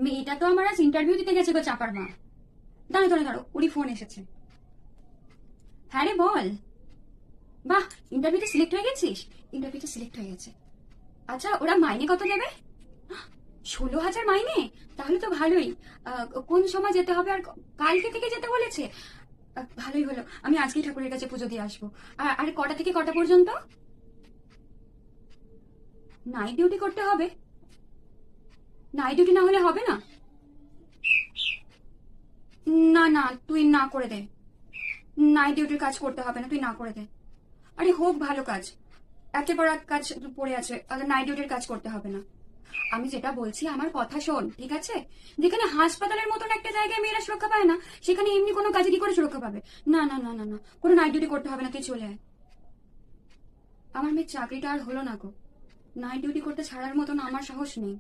মেয়েটা তো আমার আজ ইন্টারভিউ দিতে গেছে গো, চাপার মা। দাঁড়ো দাঁড়ো দাঁড়ো, ওরই ফোন এসেছে। হ্যাঁ রে, বল। বাহ, ইন্টারভিউতে সিলেক্ট হয়ে গেছিস? ইন্টারভিউতে সিলেক্ট হয়ে গেছে। আচ্ছা, ওরা মাইনে কত দেবে? 16,000 মাইনে? তাহলে তো ভালোই। কোন সময় যেতে হবে? আর কালকে থেকে যেতে বলেছে? ভালোই হলো, আমি আজকেই ঠাকুরের কাছে পুজো দিয়ে আসবো। আর কটা থেকে কটা পর্যন্ত? নাইট ডিউটি করতে হবে? নাইট ডিউটি না হলে হবে না? না না, তুই না করে দে। নাইট ডিউটির কাজ করতে হবে না, তুই না করে দে। আরে হোক ভালো কাজ, এত বড় এক কাজ পড়ে আছে, তাহলে নাইট ডিউটির কাজ করতে হবে না। আমি যেটা বলছি আমার কথা শোন, ঠিক আছে? যেখানে হাসপাতালের মতন একটা জায়গায় মেয়েরা সুরক্ষা পায় না, সেখানে এমনি কোনো কাজে কি করে সুরক্ষা পাবে? না না না না না, কোনো নাইট ডিউটি করতে হবে না, তুই চলে আয়। আমার মেয়ের চাকরিটা আর হলো না গো। নাইট ডিউটি করতে ছাড়ার মতন আমার সাহস নেই।